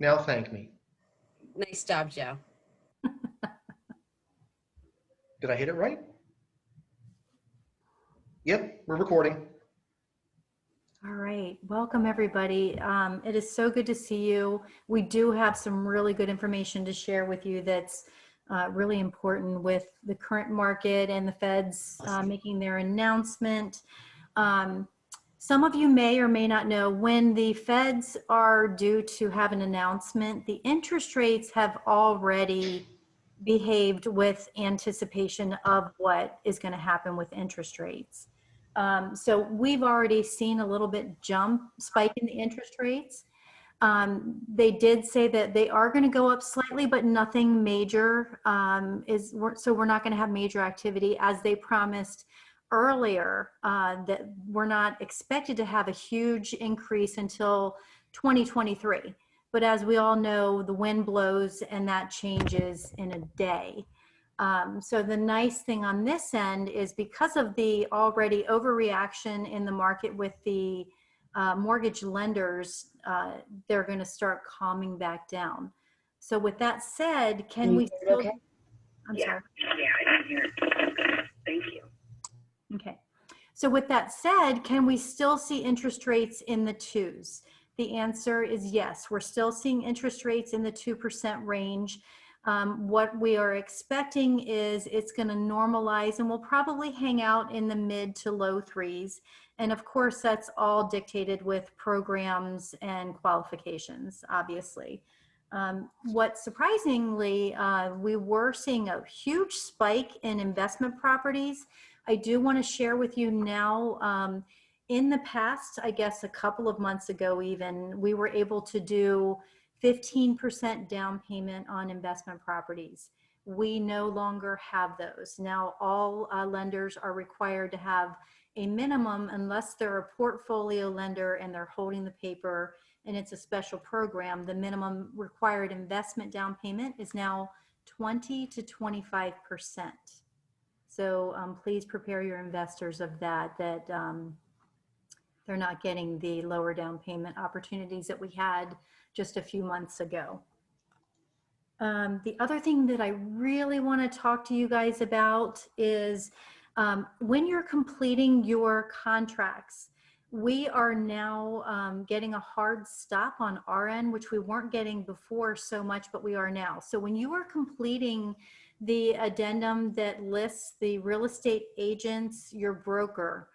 now thank me. Nice job, Joe. Did I hit it right? Yep, we're recording. All right, welcome everybody. It is so good to see you. We do have some really good information to share with you that's really important with the current market and the Feds making their announcement. Some of you may or may not know when the Feds are due to have an announcement, the interest rates have already behaved with anticipation of what is going to happen with interest rates. So we've already seen a little bit spike in the interest rates. They did say that they are going to go up slightly, but nothing major so we're not going to have major activity as they promised earlier, that we're not expected to have a huge increase until 2023. But as we all know, the wind blows and that changes in a day. So the nice thing on this end is because of the already overreaction in the market with the mortgage lenders, they're going to start calming back down. So with that said, can we still, okay? I'm sorry. Yeah, I can hear it. Thank you. Okay. So with that said, can we still see interest rates in the twos? The answer is yes. We're still seeing interest rates in the 2% range. What we are expecting is it's going to normalize and we'll probably hang out in the mid to low threes. And of course, that's all dictated with programs and qualifications, obviously. What surprisingly, we were seeing a huge spike in investment properties. I do want to share with you now, in the past, I guess a couple of months ago even, we were able to do 15% down payment on investment properties. We no longer have those. Now all lenders are required to have a minimum, unless they're a portfolio lender and they're holding the paper and it's a special program, the minimum required investment down payment is now 20 to 25%. So please prepare your investors of that they're not getting the lower down payment opportunities that we had just a few months ago. The other thing that I really want to talk to you guys about is when you're completing your contracts, we are now getting a hard stop on our end, which we weren't getting before so much, but we are now. So when you are completing the addendum that lists the real estate agents, your broker,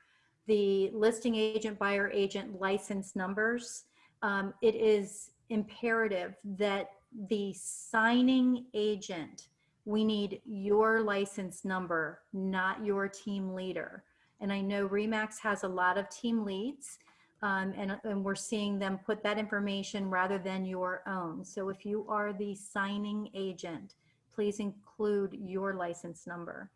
the listing agent, buyer agent license numbers, it is imperative that the signing agent, we need your license number, not your team leader. And I know RE/MAX has a lot of team leads, and we're seeing them put that information rather than your own. So if you are the signing agent, please include your license number.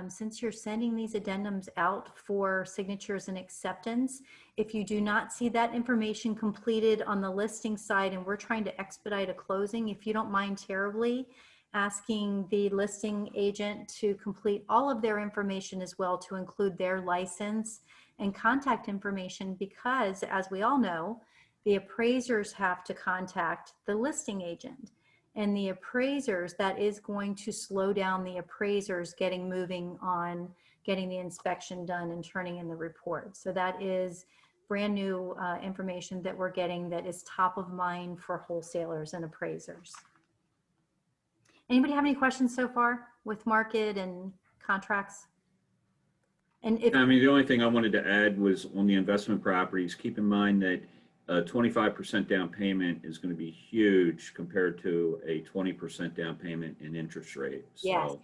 Since you're sending these addendums out for signatures and acceptance, if you do not see that information completed on the listing side and we're trying to expedite a closing, if you don't mind terribly asking the listing agent to complete all of their information as well, to include their license and contact information, because as we all know, the appraisers have to contact the listing agent. And the appraisers, that is going to slow down the appraisers getting moving on getting the inspection done and turning in the report. So that is brand new information that we're getting that is top of mind for wholesalers and appraisers. Anybody have any questions so far with market and contracts? And if, I mean, the only thing I wanted to add was on the investment properties, keep in mind that 25% down payment is going to be huge compared to a 20% down payment in interest rate. So yes.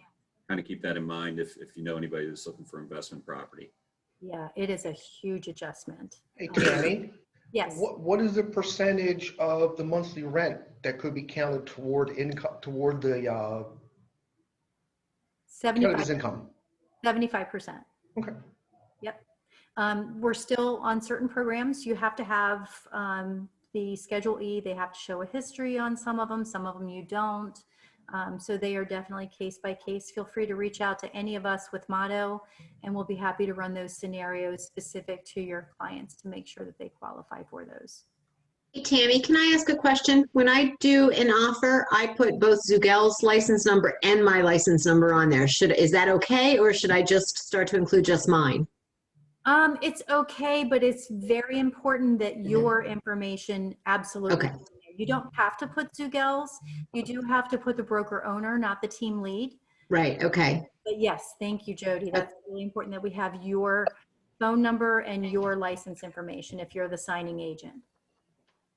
kind of keep that in mind if you know anybody that's looking for investment property. Yeah, it is a huge adjustment. Hey, Tammy. Yes. What is the percentage of the monthly rent that could be counted toward income, toward the 75, income? 75%. Okay. Yep. We're still on certain programs. You have to have the Schedule E. They have to show a history on some of them you don't. So they are definitely case by case. Feel free to reach out to any of us with Motto, and we'll be happy to run those scenarios specific to your clients to make sure that they qualify for those. Hey, Tammy, can I ask a question? When I do an offer, I put both Zugel's license number and my license number on there. Is that okay, or should I just start to include just mine? It's okay, but it's very important that your information absolutely. Okay. You don't have to put Zugel's. You do have to put the broker owner, not the team lead. Right, okay. But yes, thank you, Jody. That's really important that we have your phone number and your license information if you're the signing agent.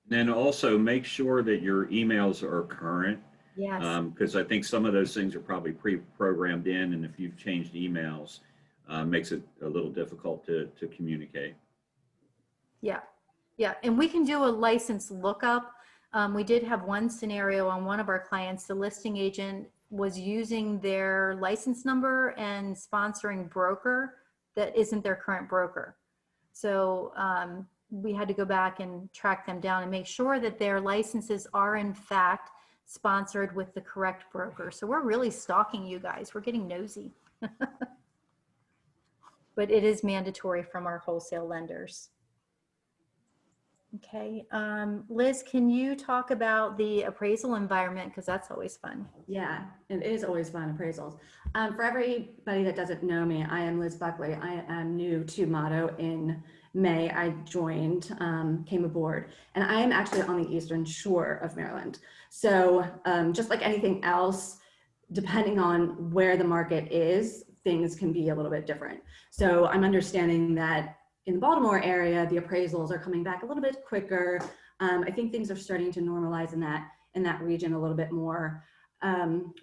Then also make sure that your emails are current, Yes. because I think some of those things are probably pre-programmed in, and if you've changed emails, makes it a little difficult to communicate. Yeah. Yeah. And we can do a license lookup. We did have one scenario on one of our clients. The listing agent was using their license number and sponsoring broker that isn't their current broker. So we had to go back and track them down and make sure that their licenses are in fact sponsored with the correct broker. So we're really stalking you guys. We're getting nosy. But it is mandatory from our wholesale lenders. Okay, Liz, can you talk about the appraisal environment? Because that's always fun. Yeah, it is always fun, appraisals. For everybody that doesn't know me, I am Liz Buckley. I am new to Motto in May. I joined, came aboard, and I am actually on the Eastern Shore of Maryland. So just like anything else, depending on where the market is, things can be a little bit different. So I'm understanding that in the Baltimore area, the appraisals are coming back a little bit quicker. I think things are starting to normalize in that region a little bit more.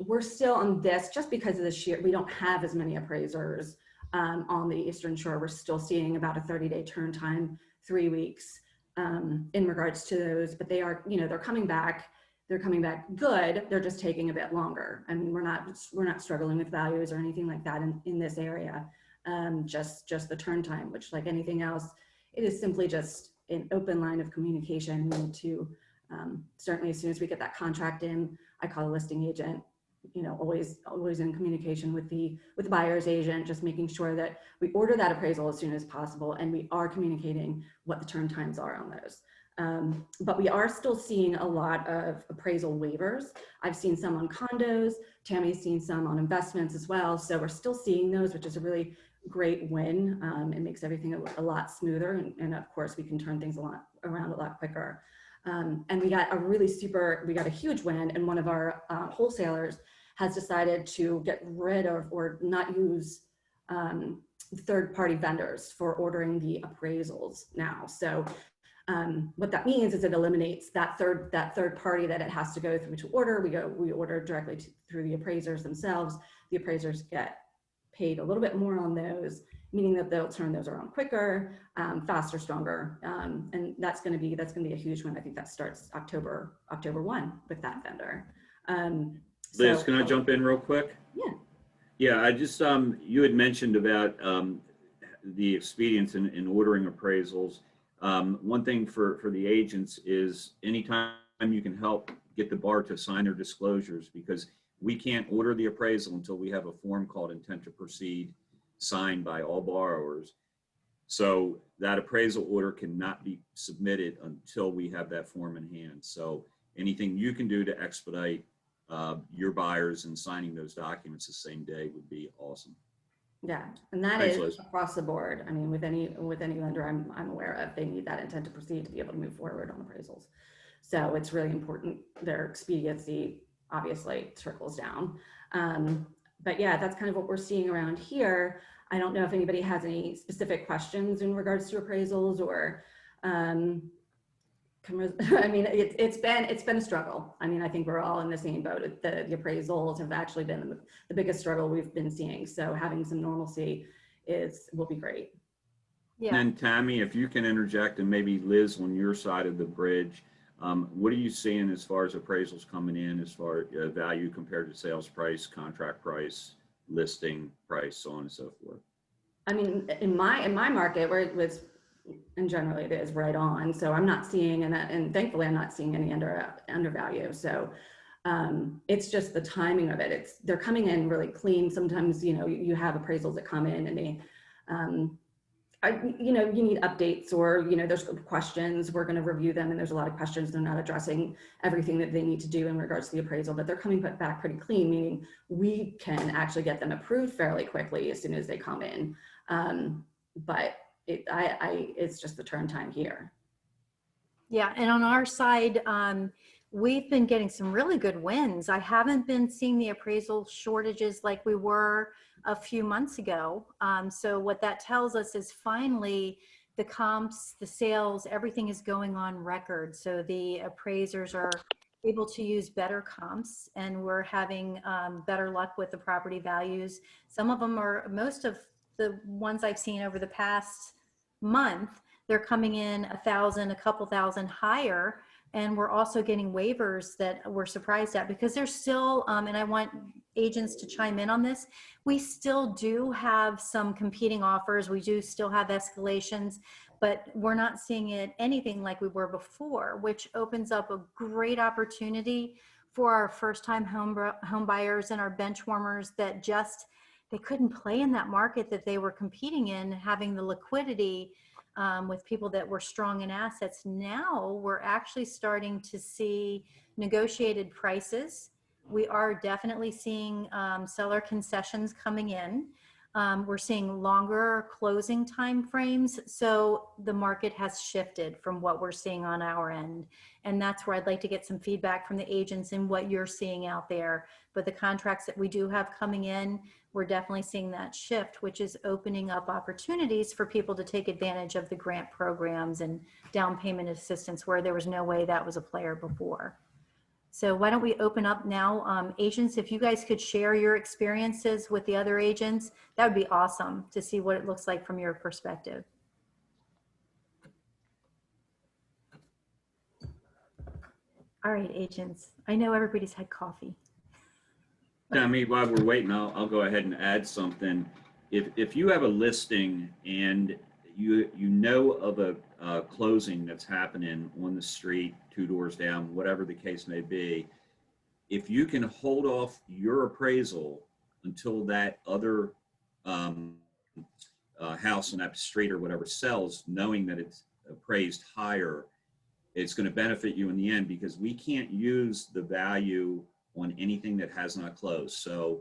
We're still on this just because of the sheer, we don't have as many appraisers on the Eastern Shore. We're still seeing about a 30-day turn time, 3 weeks in regards to those, but they are, they're coming back. They're coming back good. They're just taking a bit longer. I mean, we're not struggling with values or anything like that in this area. Just the turn time, which like anything else, it is simply just an open line of communication. We need to, certainly as soon as we get that contract in, I call a listing agent, always in communication with the buyer's agent, just making sure that we order that appraisal as soon as possible. And we are communicating what the turn times are on those. But we are still seeing a lot of appraisal waivers. I've seen some on condos. Tammy's seen some on investments as well. So we're still seeing those, which is a really great win. It makes everything a lot smoother. And of course, we can turn things around a lot quicker. And we got a huge win. And one of our wholesalers has decided to get rid of or not use third-party vendors for ordering the appraisals now. So what that means is it eliminates that third party that it has to go through to order. We order directly through the appraisers themselves. The appraisers get paid a little bit more on those, meaning that they'll turn those around quicker, faster, stronger, and that's going to be a huge one. I think that starts October 1 with that vendor. Liz, can I jump in real quick? Yeah. Yeah, I just you had mentioned about the expedience in ordering appraisals. One thing for the agents is anytime you can help get the bar to sign their disclosures, because we can't order the appraisal until we have a form called intent to proceed signed by all borrowers. So that appraisal order cannot be submitted until we have that form in hand. So anything you can do to expedite your buyers in signing those documents the same day would be awesome. Yeah, and that Thanks, is Liz. across the board. I mean, with any lender I'm aware of, they need that intent to proceed to be able to move forward on appraisals. So it's really important. Their expediency obviously trickles down. But yeah, that's kind of what we're seeing around here. I don't know if anybody has any specific questions in regards to appraisals or, I mean, it's been a struggle. I mean, I think we're all in the same boat. The appraisals have actually been the biggest struggle we've been seeing. So having some normalcy will be great. Yeah. And then Tammy, if you can interject, and maybe Liz on your side of the bridge, what are you seeing as far as appraisals coming in, as far as value compared to sales price, contract price, listing price, so on and so forth? I mean, in my market where it was, and generally it is right on. So I'm not seeing, and thankfully I'm not seeing any undervalue. So it's just the timing of it. They're coming in really clean. Sometimes, you have appraisals that come in and they, you know, you need updates, or, you know, there's questions, we're going to review them, and there's a lot of questions. They're not addressing everything that they need to do in regards to the appraisal, but they're coming back pretty clean, meaning we can actually get them approved fairly quickly as soon as they come in. But it's just the turn time here. Yeah, and on our side, we've been getting some really good wins. I haven't been seeing the appraisal shortages like we were a few months ago. So what that tells us is finally the comps, the sales, everything is going on record. So the appraisers are able to use better comps, and we're having better luck with the property values. Some of them are, most of the ones I've seen over the past month, they're coming in 1,000, a couple thousand higher. And we're also getting waivers that we're surprised at, because there's still, and I want agents to chime in on this, we still do have some competing offers. We do still have escalations, but we're not seeing it anything like we were before, which opens up a great opportunity for our first-time home buyers and our bench warmers that just, they couldn't play in that market that they were competing in, having the liquidity with people that were strong in assets. Now we're actually starting to see negotiated prices. We are definitely seeing seller concessions coming in. We're seeing longer closing time frames. So the market has shifted from what we're seeing on our end. And that's where I'd like to get some feedback from the agents and what you're seeing out there. But the contracts that we do have coming in, we're definitely seeing that shift, which is opening up opportunities for people to take advantage of the grant programs and down payment assistance, where there was no way that was a player before. So why don't we open up now? Agents, if you guys could share your experiences with the other agents, that would be awesome to see what it looks like from your perspective. All right, agents. I know everybody's had coffee. Tammy, while we're waiting, I'll go ahead and add something. If you have a listing and you know of a closing that's happening on the street, 2 doors down, whatever the case may be, if you can hold off your appraisal until that other house on that street or whatever sells, knowing that it's appraised higher, it's going to benefit you in the end, because we can't use the value on anything that has not closed. So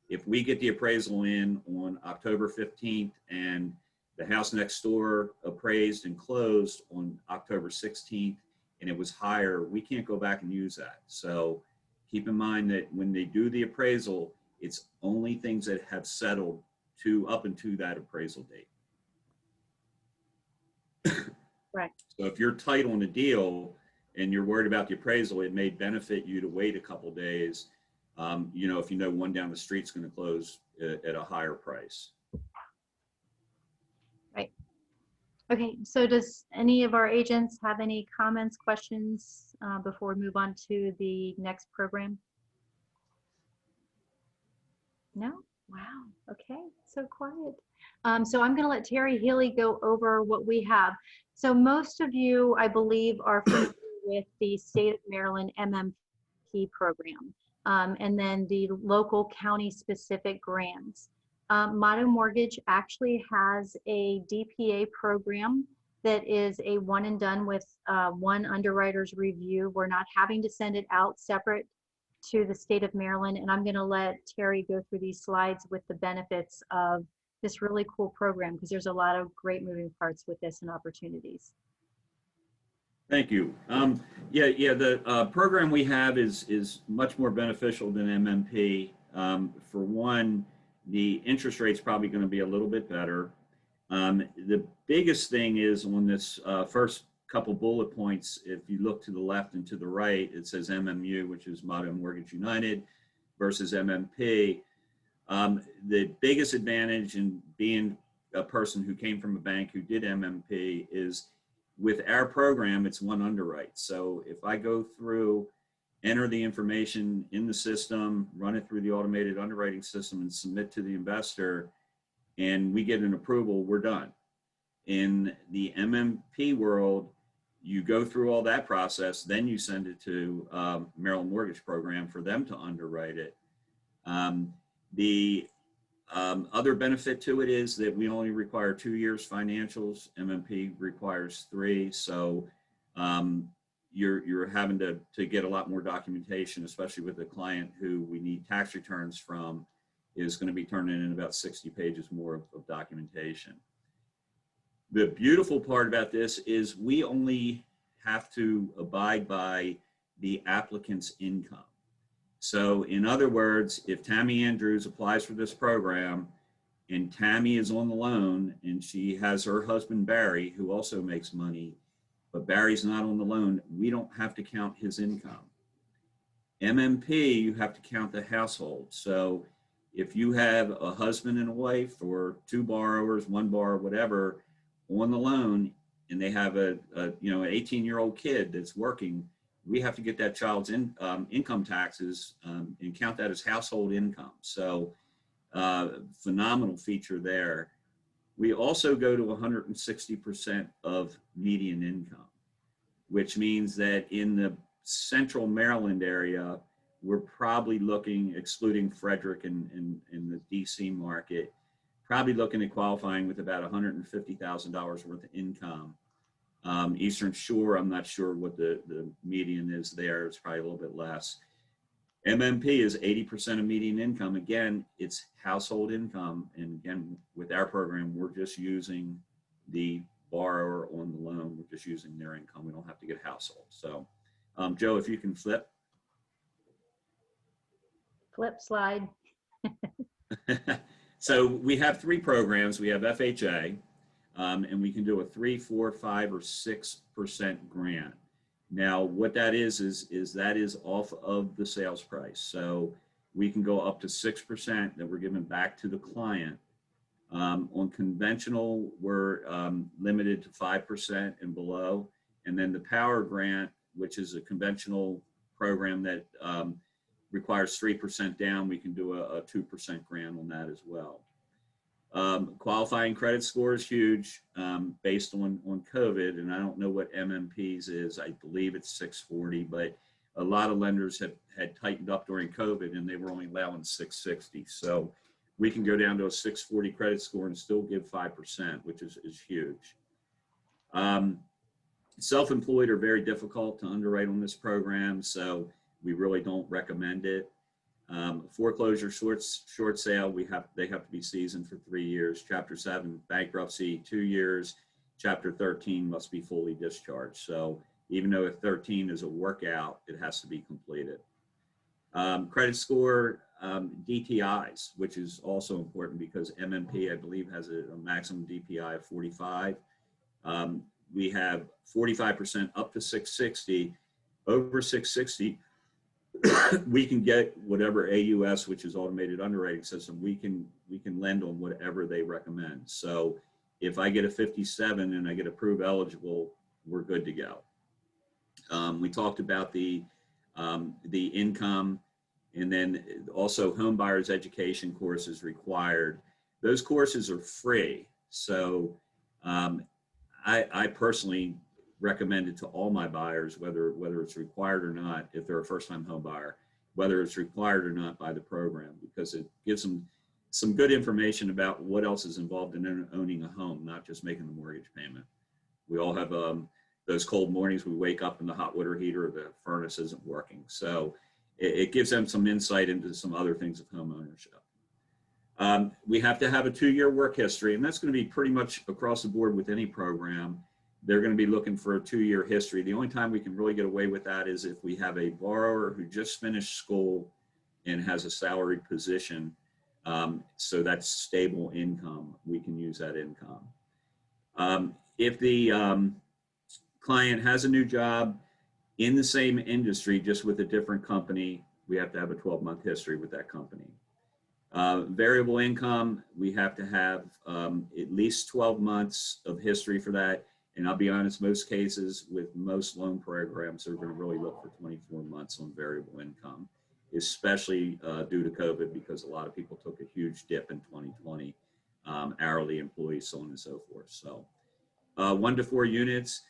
if we get the appraisal in on October 15th and the house next door appraised and closed on October 16th and it was higher, we can't go back and use that. So keep in mind that when they do the appraisal, it's only things that have settled up into that appraisal date. Right. So if you're tight on a deal and you're worried about the appraisal, it may benefit you to wait a couple days. You know, if you know one down the street's going to close at a higher price. Right. Okay. So does any of our agents have any comments, questions before we move on to the next program? No? Wow. Okay. So quiet. So I'm going to let Terry Healy go over what we have. So most of you, I believe, are familiar with the state of Maryland MMP program, and then the local county specific grants. Motto Mortgage actually has a DPA program that is a one and done with one underwriter's review. We're not having to send it out separate to the state of Maryland. And I'm going to let Terry go through these slides with the benefits of this really cool program, because there's a lot of great moving parts with this and opportunities. Thank you. The program we have is much more beneficial than MMP. For one, the interest rate's probably going to be a little bit better. The biggest thing is on this first couple bullet points, if you look to the left and to the right, it says MMU, which is Motto Mortgage United, versus MMP. The biggest advantage in being a person who came from a bank who did MMP is with our program, it's one underwrite. So if I go through, enter the information in the system, run it through the automated underwriting system and submit to the investor, and we get an approval, we're done. In the MMP world, you go through all that process, then you send it to Maryland Mortgage Program for them to underwrite it. The Other benefit to it is that we only require 2 years financials. MMP requires 3. So you're having to get a lot more documentation, especially with a client who we need tax returns from, is going to be turning in about 60 pages more of documentation. The beautiful part about this is we only have to abide by the applicant's income. So in other words, if Tammy Andrews applies for this program and Tammy is on the loan and she has her husband Barry, who also makes money, but Barry's not on the loan, we don't have to count his income. MMP, you have to count the household. So if you have a husband and a wife or 2 borrowers, 1 borrower, whatever, on the loan, and they have an 18-year-old kid that's working, we have to get that child's income taxes and count that as household income. So phenomenal feature there. We also go to 160% of median income, which means that in the central Maryland area, we're probably looking, excluding Frederick and the DC market, probably looking at qualifying with about $150,000 worth of income. Eastern Shore, I'm not sure what the median is there. It's probably a little bit less. MMP is 80% of median income. Again, it's household income. And again, with our program, we're just using the borrower on the loan. We're just using their income. We don't have to get household. So, Joe, if you can flip. Flip slide. So we have 3 programs. We have FHA, and we can do a 3, 4, 5, or 6% grant. Now, what that is that is off of the sales price. So we can go up to 6% that we're giving back to the client. On conventional, we're limited to 5% and below. And then the Power Grant, which is a conventional program that requires 3% down, we can do a 2% grant on that as well. Qualifying credit score is huge based on COVID, and I don't know what MMP's is. I believe it's 640, but a lot of lenders had tightened up during COVID and they were only allowing 660. So we can go down to a 640 credit score and still give 5%, which is huge. Self-employed are very difficult to underwrite on this program, so we really don't recommend it. Foreclosure short sale, they have to be seasoned for 3 years. Chapter 7 bankruptcy, 2 years. Chapter 13 must be fully discharged. So even though if 13 is a workout, it has to be completed. Credit score, DTIs, which is also important because MMP, I believe, has a maximum DPI of 45. We have 45% up to 660. Over 660, we can get whatever AUS, which is automated underwriting system, we can lend on whatever they recommend. So if I get a 57 and I get approved eligible, we're good to go. We talked about the income, and then also home buyers education courses required. Those courses are free. So I personally recommend it to all my buyers, whether it's required or not, if they're a first-time home buyer, whether it's required or not by the program, because it gives them some good information about what else is involved in owning a home, not just making the mortgage payment. We all have those cold mornings we wake up and the hot water heater or the furnace isn't working. So it gives them some insight into some other things of home ownership. We have to have a 2-year work history, and that's going to be pretty much across the board with any program. They're going to be looking for a 2-year history. The only time we can really get away with that is if we have a borrower who just finished school and has a salaried position. So that's stable income. We can use that income. If the client has a new job in the same industry, just with a different company, we have to have a 12-month history with that company. Variable income, we have to have at least 12 months of history for that. And I'll be honest, most cases with most loan programs, they're going to really look for 24 months on variable income, especially due to COVID, because a lot of people took a huge dip in 2020, hourly employees, so on and so forth. So 1 to 4 units,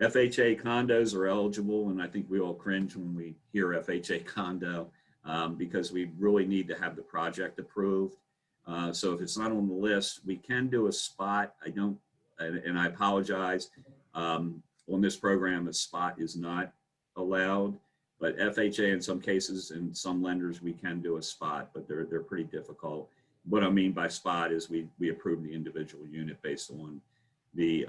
FHA condos are eligible, and I think we all cringe when we hear FHA condo because we really need to have the project approved. So if it's not on the list, we can do a spot. I don't, and I apologize. On this program, a spot is not allowed, but FHA in some cases and some lenders, we can do a spot, but they're pretty difficult. What I mean by spot is we approve the individual unit based on the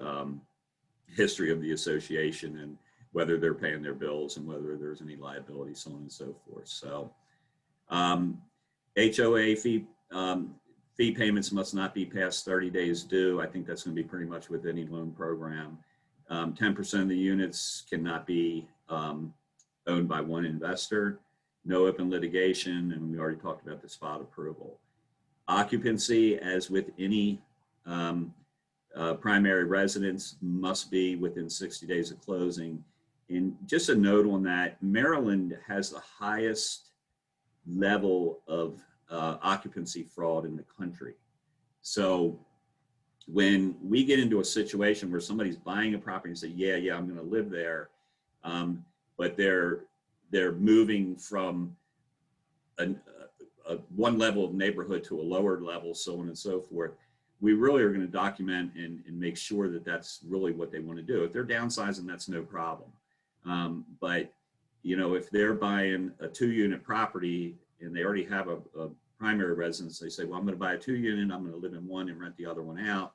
history of the association and whether they're paying their bills and whether there's any liability, so on and so forth. So HOA fee payments must not be past 30 days due. I think that's going to be pretty much with any loan program. 10% of the units cannot be owned by one investor. No open litigation, and we already talked about the spot approval. Occupancy, as with any primary residence, must be within 60 days of closing. And just a note on that, Maryland has the highest level of occupancy fraud in the country. So when we get into a situation where somebody's buying a property and say, yeah, I'm going to live there, but they're moving from one level of neighborhood to a lower level, so on and so forth, we really are going to document and make sure that that's really what they want to do. If they're downsizing, that's no problem. But if they're buying a 2-unit property and they already have a primary residence, they say, well, I'm going to buy a 2-unit, I'm going to live in one and rent the other one out.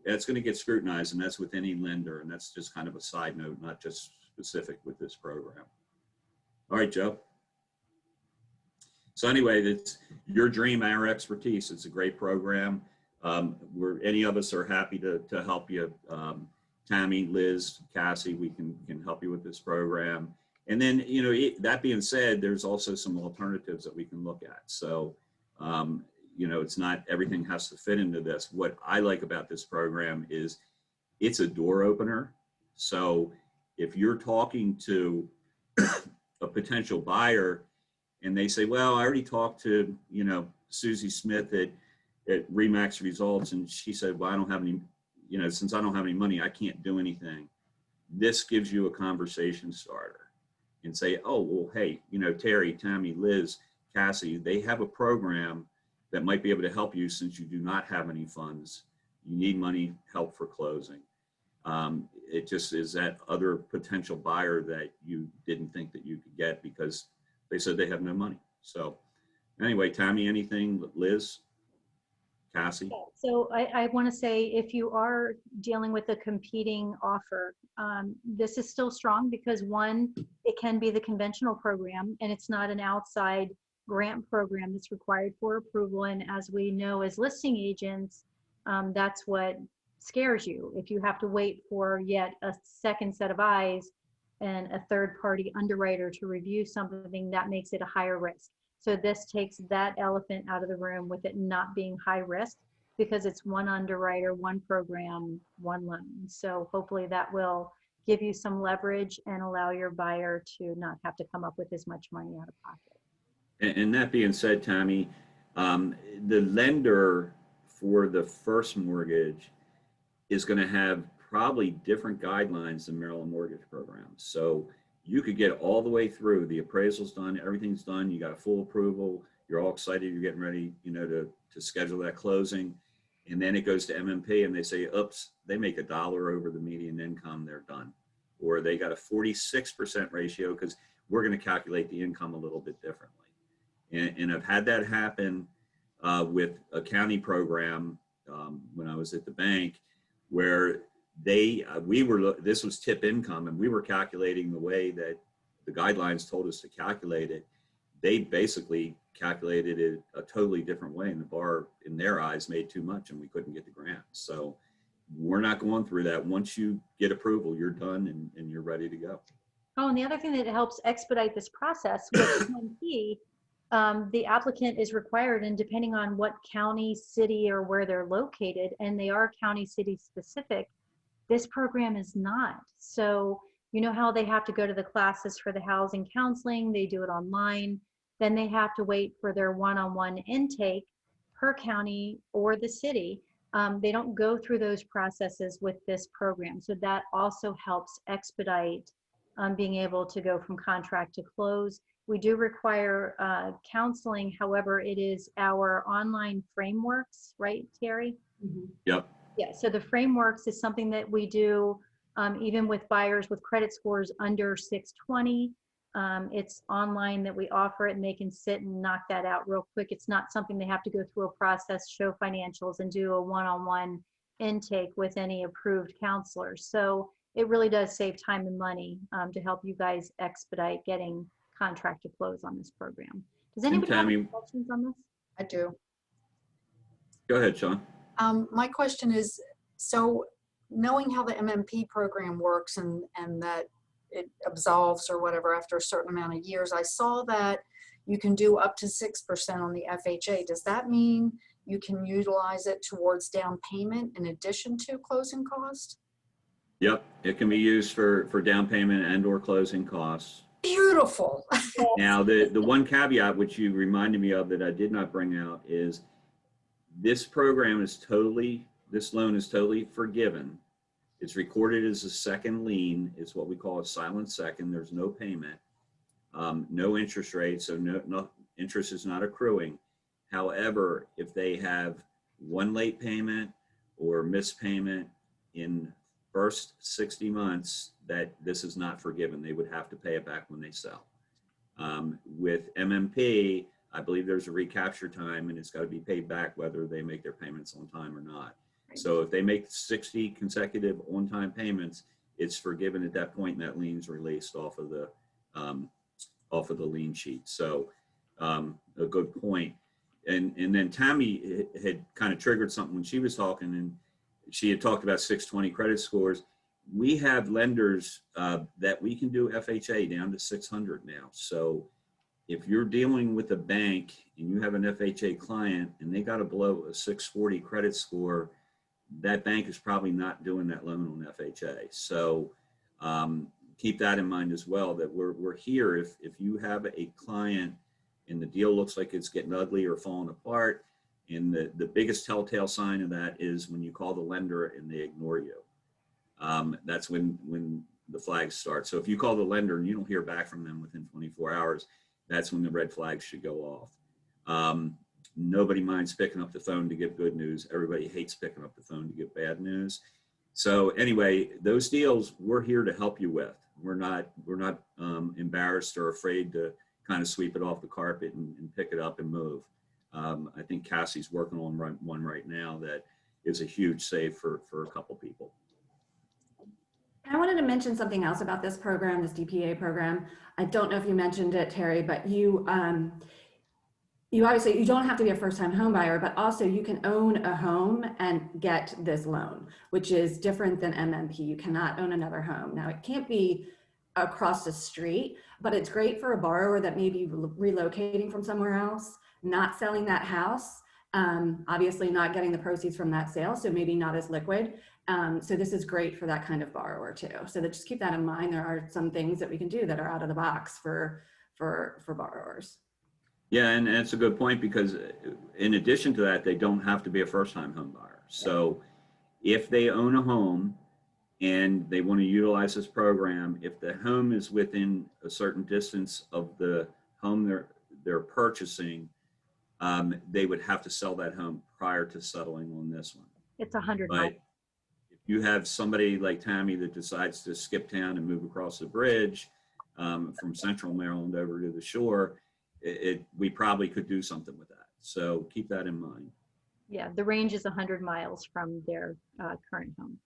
That's going to get scrutinized, and that's with any lender. And that's just kind of a side note, not just specific with this program. All right, Joe. So anyway, that's your dream, our expertise. It's a great program. Any of us are happy to help you. Tammy, Liz, Cassie, we can help you with this program. And then, that being said, there's also some alternatives that we can look at. So, it's not everything has to fit into this. What I like about this program is it's a door opener. So if you're talking to a potential buyer and they say, well, I already talked to, Susie Smith at Remax Results, and she said, well, I don't have any, since I don't have any money, I can't do anything. This gives you a conversation starter and say, oh, well, hey, Terry, Tammy, Liz, Cassie, they have a program that might be able to help you since you do not have any funds. You need money, help for closing. It just is that other potential buyer that you didn't think that you could get because they said they have no money. So anyway, Tammy, anything? Liz? Cassie? So I want to say, if you are dealing with a competing offer, this is still strong because, one, it can be the conventional program and it's not an outside grant program that's required for approval. And as we know, as listing agents, that's what scares you. If you have to wait for yet a second set of eyes and a third-party underwriter to review something, that makes it a higher risk. So this takes that elephant out of the room with it not being high risk, because it's one underwriter, one program, one loan. So hopefully that will give you some leverage and allow your buyer to not have to come up with as much money out of pocket. And that being said, Tammy, the lender for the first mortgage is going to have probably different guidelines than Maryland mortgage programs. So you could get all the way through, the appraisal's done, everything's done, you got a full approval, you're all excited, you're getting ready, to schedule that closing. And then it goes to MMP and they say, oops, they make $1 over the median income, they're done. Or they got a 46% ratio because we're going to calculate the income a little bit differently. And I've had that happen with a county program when I was at the bank, where this was tip income, and we were calculating the way that the guidelines told us to calculate it. They basically calculated it a totally different way, and the bar in their eyes made too much and we couldn't get the grant. So we're not going through that. Once you get approval, you're done and you're ready to go. Oh, and the other thing that helps expedite this process with MMP, the applicant is required, and depending on what county, city, or where they're located, and they are county, city specific, this program is not. So you know how they have to go to the classes for the housing counseling, they do it online, then they have to wait for their one-on-one intake per county or the city. They don't go through those processes with this program. So that also helps expedite being able to go from contract to close. We do require counseling. However, it is our online frameworks, right, Terry? Yep. Yeah, so the frameworks is something that we do even with buyers with credit scores under 620. It's online that we offer it, and they can sit and knock that out real quick. It's not something they have to go through a process, show financials, and do a one-on-one intake with any approved counselors. So it really does save time and money to help you guys expedite getting contract to close on this program. Does anybody have any Tammy- questions on this? I do. Go ahead, Sean. My question is, so knowing how the MMP program works and that it absolves or whatever after a certain amount of years, I saw that you can do up to 6% on the FHA. Does that mean you can utilize it towards down payment in addition to closing cost? Yep, it can be used for down payment and or closing costs. Beautiful. Now, the one caveat which you reminded me of that I did not bring out is this loan is totally forgiven. It's recorded as a second lien. It's what we call a silent second. There's no payment, no interest rate, so no interest is not accruing. However, if they have one late payment or missed payment in first 60 months, that this is not forgiven. They would have to pay it back when they sell. With MMP, I believe there's a recapture time, and it's got to be paid back whether they make their payments on time or not. So if they make 60 consecutive on-time payments, it's forgiven at that point, and that lien's released off of the lien sheet. So a good point. And then Tammy had kind of triggered something when she was talking, and she had talked about 620 credit scores. We have lenders that we can do FHA down to 600 now. So if you're dealing with a bank and you have an FHA client and they got a below a 640 credit score, that bank is probably not doing that loan on FHA. So keep that in mind as well, that we're here. If you have a client and the deal looks like it's getting ugly or falling apart, and the biggest telltale sign of that is when you call the lender and they ignore you. That's when the flags start. So if you call the lender and you don't hear back from them within 24 hours, that's when the red flags should go off. Nobody minds picking up the phone to give good news. Everybody hates picking up the phone to give bad news. So anyway, those deals we're here to help you with. We're not embarrassed or afraid to kind of sweep it off the carpet and pick it up and move. I think Cassie's working on one right now that is a huge save for a couple people. I wanted to mention something else about this program, this DPA program. I don't know if you mentioned it, Terry, but you obviously, you don't have to be a first-time home buyer, but also you can own a home and get this loan, which is different than MMP. You cannot own another home. Now, it can't be across the street, but it's great for a borrower that may be relocating from somewhere else, not selling that house, obviously not getting the proceeds from that sale, so maybe not as liquid. So this is great for that kind of borrower too. So just keep that in mind. There are some things that we can do that are out of the box for borrowers. Yeah, and that's a good point, because in addition to that, they don't have to be a first-time home buyer. So if they own a home and they want to utilize this program, if the home is within a certain distance of the home they're purchasing, they would have to sell that home prior to settling on this one. It's 100 But miles. if you have somebody like Tammy that decides to skip town and move across the bridge from central Maryland over to the shore, we probably could do something with that. So keep that in mind. Yeah, the range is 100 miles from their current home.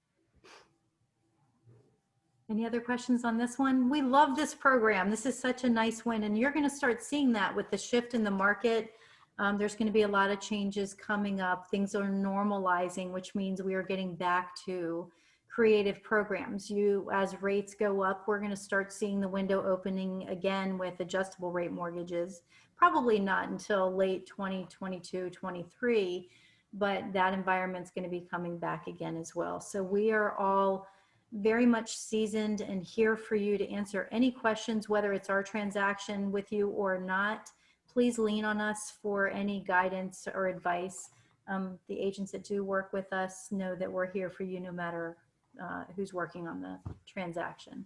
Any other questions on this one? We love this program. This is such a nice win, and you're going to start seeing that with the shift in the market. There's going to be a lot of changes coming up. Things are normalizing, which means we are getting back to creative programs. As rates go up, we're going to start seeing the window opening again with adjustable rate mortgages. Probably not until late 2022, 23, but that environment's going to be coming back again as well. So we are all very much seasoned and here for you to answer any questions, whether it's our transaction with you or not. Please lean on us for any guidance or advice. The agents that do work with us know that we're here for you no matter who's working on the transaction.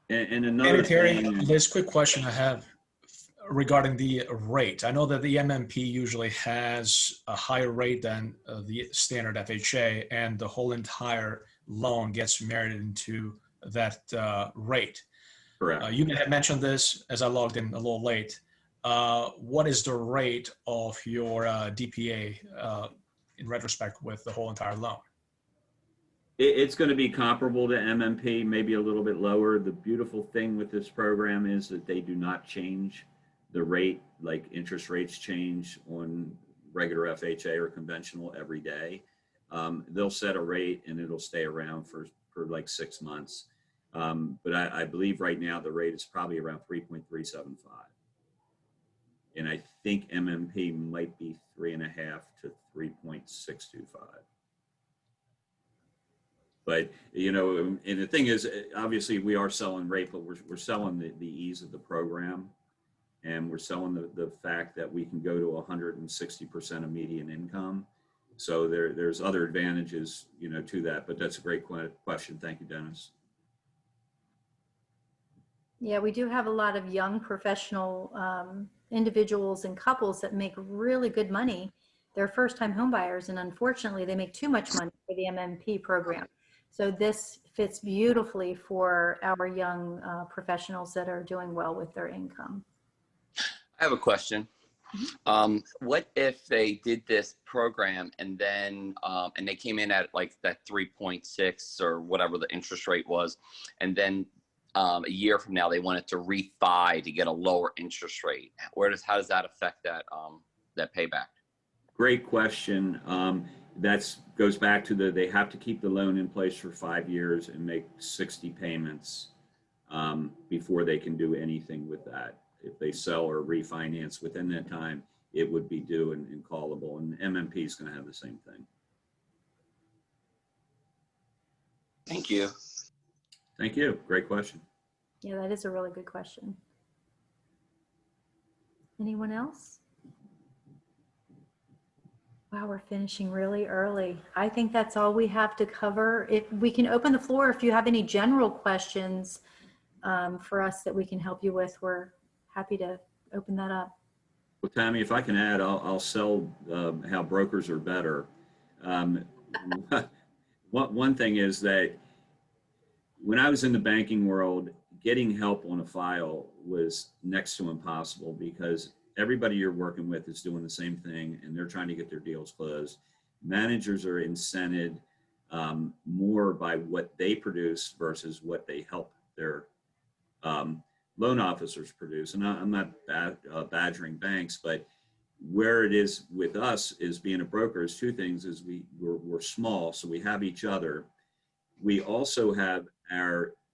And another Terry, thing, Liz, quick question I have. regarding the rate. I know that the MMP usually has a higher rate than the standard FHA, and the whole entire loan gets married into that rate. Correct. You may have mentioned this as I logged in a little late. What is the rate of your DPA in retrospect with the whole entire loan? It's going to be comparable to MMP, maybe a little bit lower. The beautiful thing with this program is that they do not change the rate like interest rates change on regular FHA or conventional every day. They'll set a rate and it'll stay around for like 6 months. But I believe right now the rate is probably around 3.375. And I think MMP might be 3.5 to 3.625. But, you know, and the thing is, obviously we are selling rate, but we're selling the ease of the program. And we're selling the fact that we can go to 160% of median income. So there's other advantages, you know, to that, but that's a great question. Thank you, Dennis. Yeah, we do have a lot of young professional individuals and couples that make really good money. They're first-time home buyers, and unfortunately, they make too much money for the MMP program. So this fits beautifully for our young professionals that are doing well with their income. I have a question. What if they did this program and then and they came in at like that 3.6 or whatever the interest rate was, and then a year from now they wanted to refi to get a lower interest rate? How does that affect that that payback? Great question. That goes back to they have to keep the loan in place for 5 years and make 60 payments before they can do anything with that. If they sell or refinance within that time, it would be due and callable. And MMP is going to have the same thing. Thank you. Thank you. Great question. Yeah, that is a really good question. Anyone else? Wow, we're finishing really early. I think that's all we have to cover. If we can open the floor, if you have any general questions for us that we can help you with, we're happy to open that up. Well, Tammy, if I can add, I'll sell how brokers are better. One thing is that when I was in the banking world, getting help on a file was next to impossible because everybody you're working with is doing the same thing and they're trying to get their deals closed. Managers are incented more by what they produce versus what they help their loan officers produce. And I'm not badgering banks, but where it is with us is being a broker is two things. Is we're small, so we have each other. We also have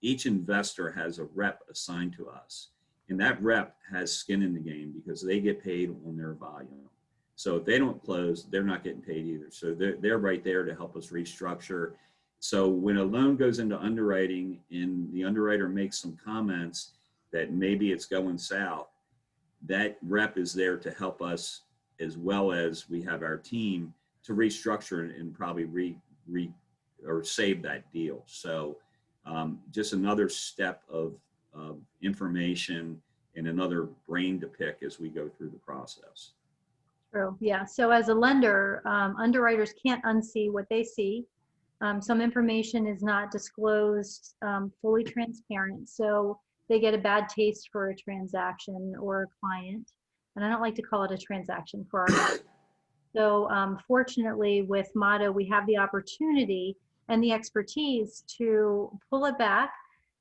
each investor has a rep assigned to us. And that rep has skin in the game because they get paid on their volume. So if they don't close, they're not getting paid either. So they're right there to help us restructure. So when a loan goes into underwriting and the underwriter makes some comments that maybe it's going south, that rep is there to help us, as well as we have our team to restructure and probably or save that deal. So just another step of information and another brain to pick as we go through the process. True. Yeah. So as a lender, underwriters can't unsee what they see. Some information is not disclosed fully transparent. So they get a bad taste for a transaction or a client. And I don't like to call it a transaction for our So fortunately with Motto, we have the opportunity and the expertise to pull it back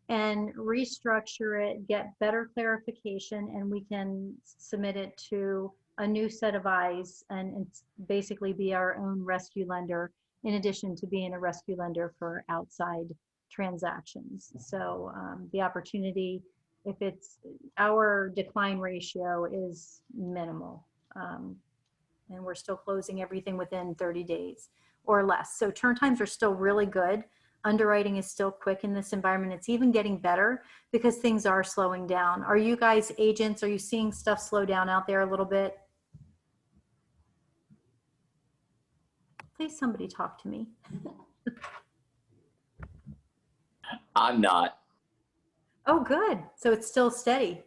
and restructure it, get better clarification, and we can submit it to a new set of eyes and basically be our own rescue lender, in addition to being a rescue lender for outside transactions. So the opportunity, if it's our decline ratio is minimal, and we're still closing everything within 30 days or less. So turn times are still really good. Underwriting is still quick in this environment. It's even getting better because things are slowing down. Are you guys agents? Are you seeing stuff slow down out there a little bit? Please, somebody talk to me. I'm not. Oh, good. So it's still steady.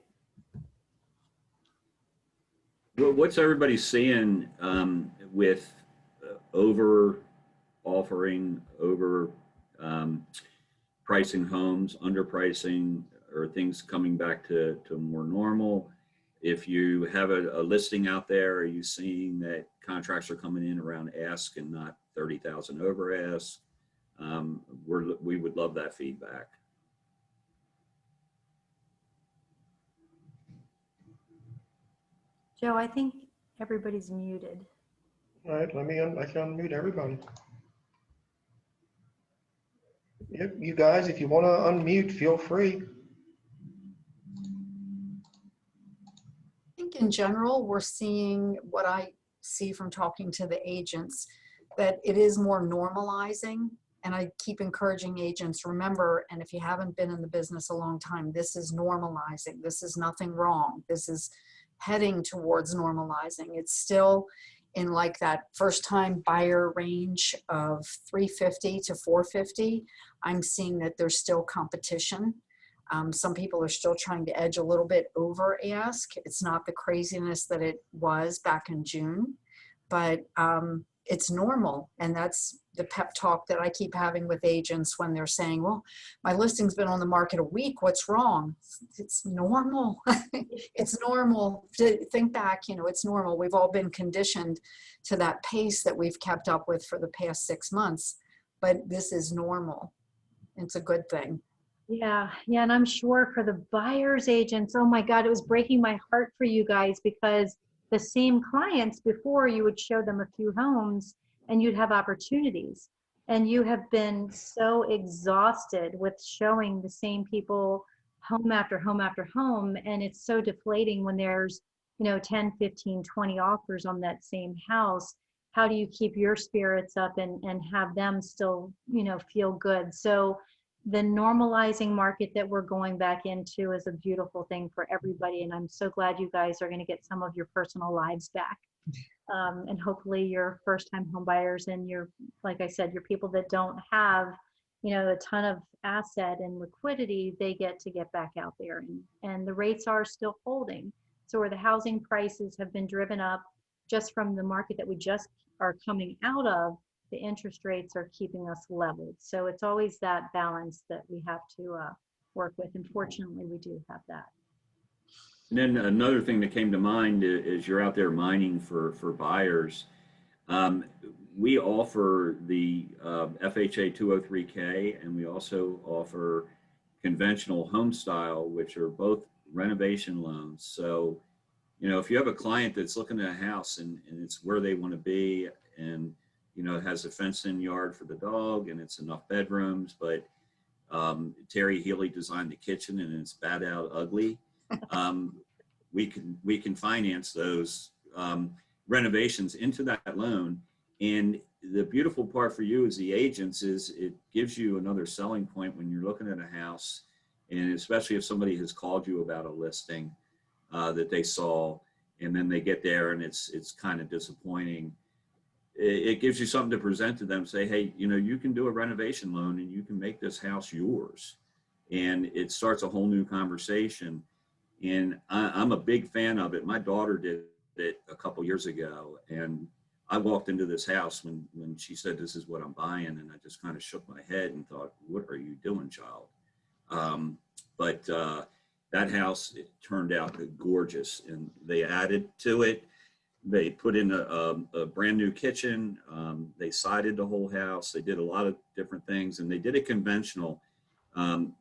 What's everybody seeing with over offering, over pricing homes, underpricing, or things coming back to more normal? If you have a listing out there, are you seeing that contracts are coming in around ask and not 30,000 over ask? We would love that feedback. Joe, I think everybody's muted. All right, I can unmute everybody. Yep, you guys, if you want to unmute, feel free. I think in general, we're seeing what I see from talking to the agents, that it is more normalizing. And I keep encouraging agents, remember, and if you haven't been in the business a long time, this is normalizing. This is nothing wrong. This is heading towards normalizing. It's still in like that first time buyer range of 350 to 450. I'm seeing that there's still competition. Some people are still trying to edge a little bit over ask. It's not the craziness that it was back in June, but it's normal. And that's the pep talk that I keep having with agents when they're saying, well, my listing's been on the market a week. What's wrong? It's normal. It's normal. Think back, it's normal. We've all been conditioned to that pace that we've kept up with for the past 6 months, but this is normal. It's a good thing. Yeah, and I'm sure for the buyer's agents, oh my God, it was breaking my heart for you guys, because the same clients before, you would show them a few homes and you'd have opportunities. And you have been so exhausted with showing the same people home after home after home. And it's so deflating when there's, 10, 15, 20 offers on that same house. How do you keep your spirits up and have them still, feel good? So the normalizing market that we're going back into is a beautiful thing for everybody. And I'm so glad you guys are going to get some of your personal lives back. And hopefully your first time home buyers and your, like I said, your people that don't have, a ton of asset and liquidity, they get back out there, and the rates are still holding. So where the housing prices have been driven up just from the market that we just are coming out of, the interest rates are keeping us leveled. So it's always that balance that we have to work with. And fortunately, we do have that. And then another thing that came to mind is you're out there mining for buyers. We offer the FHA 203K, and we also offer conventional home style, which are both renovation loans. So, if you have a client that's looking at a house and it's where they want to be, and it has a fenced-in yard for the dog and it's enough bedrooms, but Terry Healy designed the kitchen and it's bad out ugly. We can finance those renovations into that loan. And the beautiful part for you as the agents is it gives you another selling point when you're looking at a house, and especially if somebody has called you about a listing that they saw, and then they get there and it's kind of disappointing. It gives you something to present to them. Say, hey, you can do a renovation loan and you can make this house yours. And it starts a whole new conversation. And I'm a big fan of it. My daughter did it a couple years ago. And I walked into this house when she said, this is what I'm buying. And I just kind of shook my head and thought, what are you doing, child? But that house, it turned out gorgeous. And they added to it. They put in a brand new kitchen. They sided the whole house. They did a lot of different things, and they did it conventional.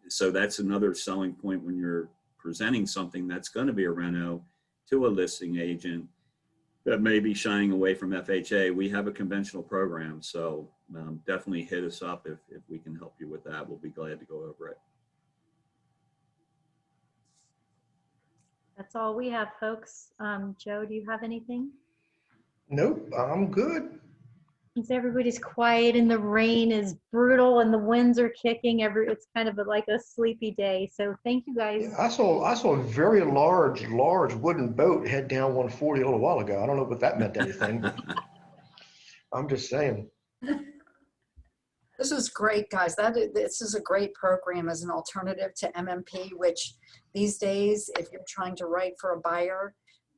So that's another selling point when you're presenting something that's going to be a reno to a listing agent that may be shying away from FHA. We have a conventional program, so definitely hit us up if we can help you with that. We'll be glad to go over it. That's all we have, folks. Joe, do you have anything? Nope, I'm good. Since everybody's quiet and the rain is brutal and the winds are kicking, it's kind of like a sleepy day. So thank you guys. Yeah, I saw a very large wooden boat head down 140 a little while ago. I don't know if that meant anything, but I'm just saying. This is great, guys. This is a great program as an alternative to MMP, which these days, if you're trying to write for a buyer,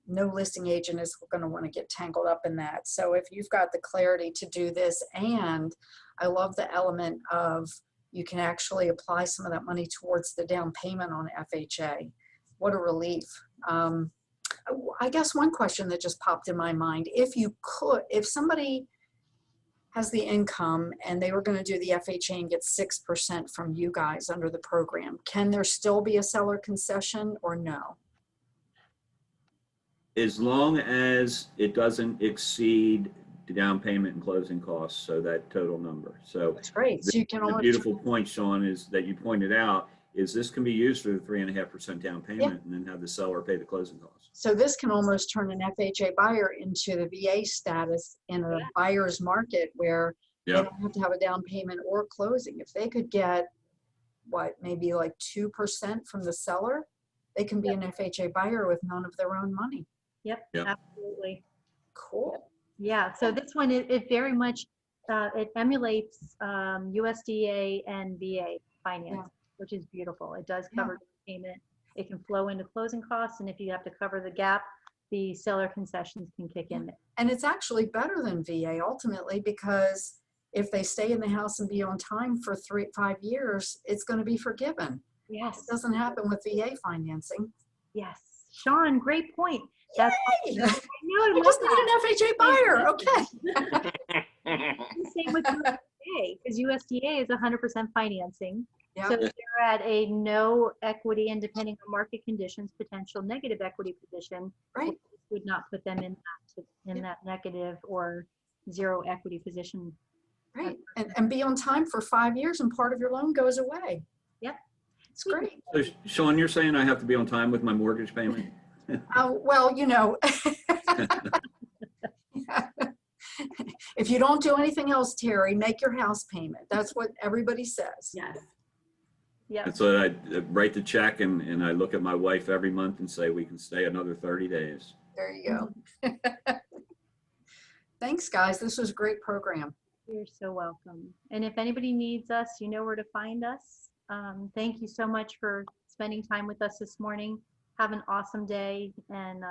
no listing agent is going to want to get tangled up in that. So if you've got the clarity to do this, and I love the element of you can actually apply some of that money towards the down payment on FHA. What a relief. I guess one question that just popped in my mind, if somebody has the income and they were going to do the FHA and get 6% from you guys under the program, can there still be a seller concession or no? As long as it doesn't exceed the down payment and closing costs, so that total number. So That's great. So you can the almost, beautiful point, Sean, is that you pointed out, is this can be used for the 3.5% down payment and then have the seller pay the closing costs. so this can almost turn an FHA buyer into the VA status in a buyer's market where they Yeah. don't have to have a down payment or closing. If they could get maybe like 2% from the seller, they can be an FHA buyer with none of their own money. Yep, Yep. absolutely. Cool. Yeah, so this one, it very much, it emulates USDA and VA finance, which is beautiful. It does cover payment. It can flow into closing costs, and if you have to cover the gap, the seller concessions can kick in. And it's actually better than VA ultimately, because if they stay in the house and be on time for 5 years, it's going to be forgiven. Yes. It doesn't happen with VA financing. Yes. Sean, great point. That's Yay! I know, I We love just that. need an FHA buyer. Okay. Same with USDA, because USDA is 100% financing. Yeah. So they're at a no equity, and depending on market conditions, potential negative equity position, Right. which would not put them in that negative or zero equity position. Right. And be on time for 5 years and part of your loan goes away. Yep. It's great. So Sean, you're saying I have to be on time with my mortgage payment? Well, if you don't do anything else, Terry, make your house payment. That's what everybody says. Yes. Yep. And so I write the check and I look at my wife every month and say, we can stay another 30 days. There you go. Thanks, guys. This was a great program. You're so welcome. And if anybody needs us, you know where to find us. Thank you so much for spending time with us this morning. Have an awesome day, and